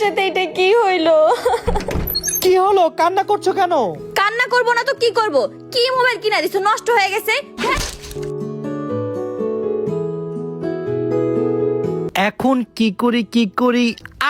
সাথে এটা কি হইলো? কি হলো? কান্না করছো কেন? কান্না করব না তো কি করব? কি মোবাইল কিনা দিছো, নষ্ট হয়ে গেছে? হ্যাঁ? এখন কি করি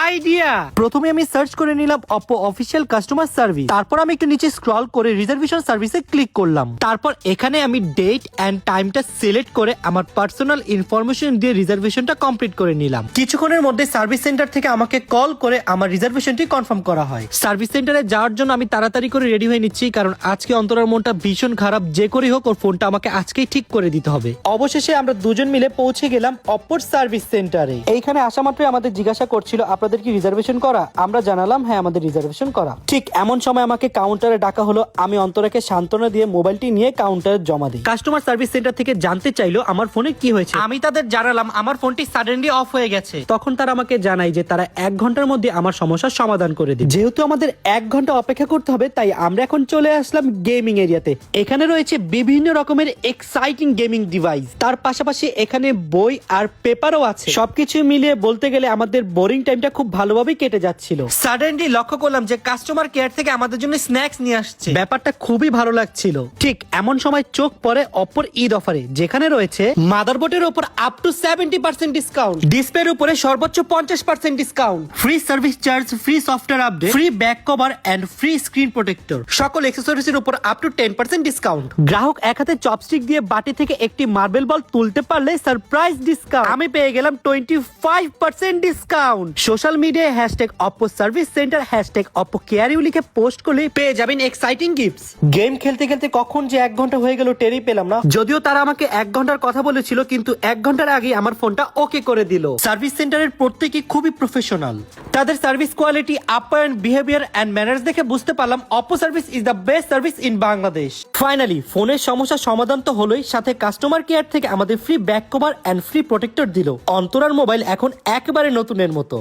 আইডিয়া। প্রথমে আমি সার্চ করে নিলাম Oppo অফিশিয়াল কাস্টমার সার্ভিস। তারপর আমি একটু নিচে স্ক্রল করে রিজার্ভেশন সার্ভিসে ক্লিক করলাম। তারপর এখানে আমি ডেট এন্ড টাইমটা সিলেক্ট করে আমার পার্সোনাল ইনফরমেশন দিয়ে রিজার্ভেশনটা কমপ্লিট করে নিলাম। কিছুক্ষণের মধ্যে সার্ভিস সেন্টার থেকে আমাকে কল করে আমার রিজার্ভেশনটি কনফার্ম করা হয়। সার্ভিস সেন্টারে যাওয়ার জন্য আমি তাড়াতাড়ি করে রেডি হয়ে নিচ্ছি, কারণ আজকে অন্তরার মনটা ভীষণ খারাপ। যে করেই হোক ওর ফোনটা আমাকে আজকেই ঠিক করে দিতে হবে। অবশেষে আমরা দুজন মিলে পৌঁছে গেলাম অপ্পোর সার্ভিস সেন্টারে। এইখানে আসা মাত্রই আমাদের জিজ্ঞাসা করছিল আপনাদের কি রিজার্ভেশন করা। আমরা জানালাম হ্যাঁ আমাদের রিজার্ভেশন করা। ঠিক এমন সময় আমাকে কাউন্টারে ডাকা হলো। আমি অন্তরাকে সান্ত্বনা দিয়ে মোবাইলটি নিয়ে কাউন্টারে জমা দিই। কাস্টমার সার্ভিস সেন্টার থেকে জানতে চাইলো আমার ফোনে কি হয়েছে। আমি তাদের জানালাম আমার ফোনটি সাডেনলি অফ হয়ে গেছে। তখন তারা আমাকে জানায় যে তারা 1 ঘন্টার মধ্যে আমার সমস্যার সমাধান করে দিবে। যেহেতু আমাদের 1 ঘন্টা অপেক্ষা করতে হবে, তাই আমরা এখন চলে আসলাম গেমিং এরিয়াতে। এখানে রয়েছে বিভিন্ন রকমের এক্সাইটিং গেমিং ডিভাইস। তার পাশাপাশি এখানে বই আর পেপারও আছে। সবকিছু মিলিয়ে বলতে গেলে আমাদের বোরিং টাইমটা খুব ভালোভাবে কেটে যাচ্ছিল। সাডেনলি লক্ষ্য করলাম যে কাস্টমার কেয়ার থেকে আমাদের জন্য স্ন্যাক্স নিয়ে আসছে। ব্যাপারটা খুবই ভালো লাগছিল। ঠিক এমন সময় চোখ পড়ে অপ্পোর ঈদ অফারে, যেখানে রয়েছে মাদারবোর্ডের উপর আপ টু 70% ডিসকাউন্ট, ডিসপ্লের উপরে সর্বোচ্চ 50% discount, free service charge, free software update, free back cover and free screen protector, সকল অ্যাকসেসরিজের উপর আপ টু 10% ডিসকাউন্ট। গ্রাহক এক হাতে চপস্টিক দিয়ে বাটি থেকে একটি মার্বেল বল তুলতে পারলে সারপ্রাইজ ডিসকাউন্ট। আমি পেয়ে গেলাম 25% ডিসকাউন্ট। সোশ্যাল মিডিয়ায় #Oppo service centre #Oppo Care You লিখে পোস্ট করলে পেয়ে যাবেন এক্সাইটিং গিফটস। গেম খেলতে খেলতে কখন যে 1 ঘন্টা হয়ে গেল টেরই পেলাম না। যদিও তারা আমাকে 1 ঘন্টার কথা বলেছিল, কিন্তু 1 ঘন্টার আগে আমার ফোনটা ওকে করে দিল। সার্ভিস সেন্টারের প্রত্যেকই খুবই প্রফেশনাল। তাদের সার্ভিস কোয়ালিটি, আপ্যায়ন, বিহেভিয়ার এন্ড ম্যানার্স দেখে বুঝতে পারলাম Oppo service is the best service in Bangladesh. Finally ফোনের সমস্যার সমাধান তো হলোই, সাথে কাস্টমার কেয়ার থেকে আমাদের free back cover and free protector দিল। অন্তরার মোবাইল এখন একেবারে নতুনের মতো।